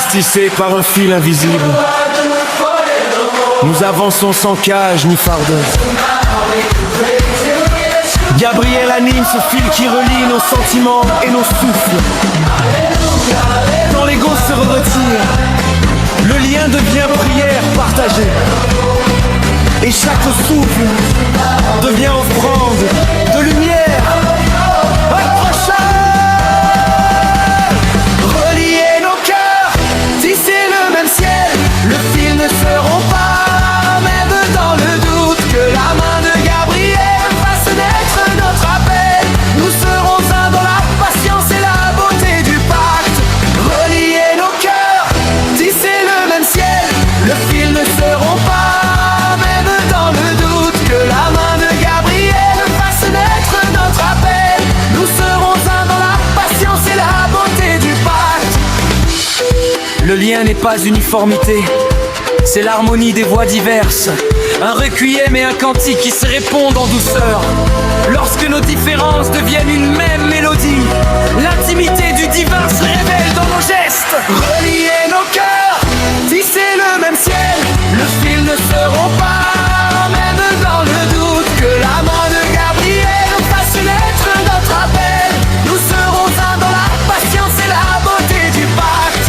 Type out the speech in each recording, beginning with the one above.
tissés par un fil invisible. Nous avançons sans cage ni fardeau. Gabriel anime ce fil qui relie nos sentiments et nos souffles. Quand l'ego se retire, le lien devient prière partagée. Et chaque souffle devient offrande de lumière. Approchons, relier nos cœurs, tisser le même ciel. Le fil ne seront pas, même dans le doute, que la main de Gabriel fasse naître notre appel. Nous serons un dans la patience et la beauté du pacte. Relier nos cœurs, tisser le même ciel. Le fil ne seront pas, même dans le doute, que la main de Gabriel fasse naître notre appel. Nous serons un dans la patience et la beauté du pacte. Le lien n'est pas uniformité, c'est l'harmonie des voix diverses. Un requiem et un cantique qui se répondent en douceur. Lorsque nos différences deviennent une même mélodie, l'intimité du divin se révèle dans nos gestes. Relier nos cœurs, tisser le même ciel. Le fil ne seront pas, même dans le doute, que la main de Gabriel fasse naître notre appel. Nous serons un dans la patience et la beauté du pacte.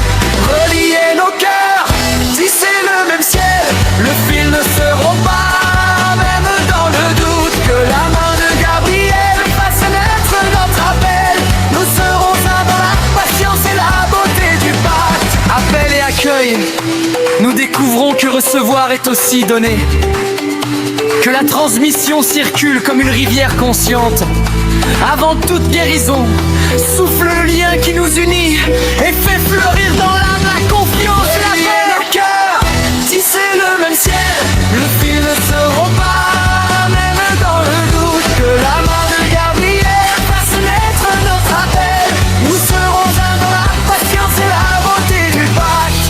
Relier nos cœurs, tisser le même ciel. Le fil ne seront pas, même dans le doute, que la main de Gabriel fasse naître notre appel. Nous serons un dans la patience et la beauté du pacte. Appel et accueil, nous découvrons que recevoir est aussi donner. Que la transmission circule comme une rivière consciente. Avant toute guérison, souffle le lien qui nous unit et fait fleurir dans l'âme la confiance et la paix. Le cœur, tisser le même ciel. Le fil ne seront pas, même dans le doute, que la main de Gabriel fasse naître notre appel. Nous serons un dans la patience et la beauté du pacte.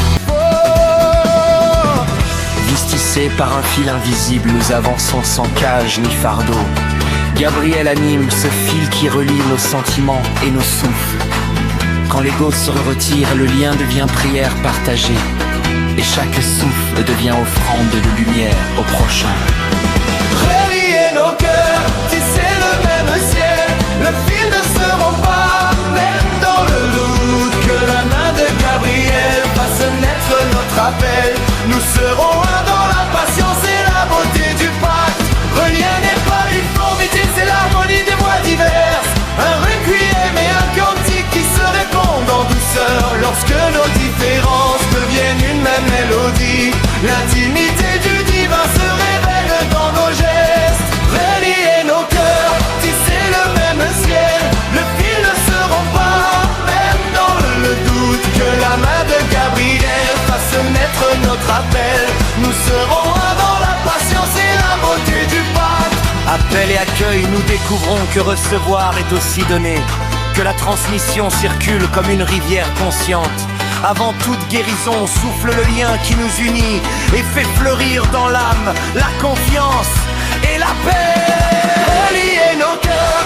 Tissés par un fil invisible, nous avançons sans cage ni fardeau. Gabriel anime ce fil qui relie nos sentiments et nos souffles. Quand l'ego se retire, le lien devient prière partagée. Et chaque souffle devient offrande de lumière au prochain. Relier nos cœurs, tisser le même ciel. Le fil ne seront pas, même dans le doute, que la main de Gabriel fasse naître notre appel. Nous serons un dans la patience et la beauté du pacte. Relier n'est pas l'uniformité, c'est l'harmonie des voix diverses. Un requiem et un cantique qui se répondent en douceur. Lorsque nos différences deviennent une même mélodie, l'intimité du divin se révèle dans nos gestes. Relier nos cœurs, tisser le même ciel. Le fil ne seront pas, même dans le doute, que la main de Gabriel fasse naître notre appel. Nous serons un dans la patience et la beauté du pacte. Appel et accueil, nous découvrons que recevoir est aussi donner. Que la transmission circule comme une rivière consciente. Avant toute guérison, souffle le lien qui nous unit et fait fleurir dans l'âme la confiance et la paix. Relier nos cœurs,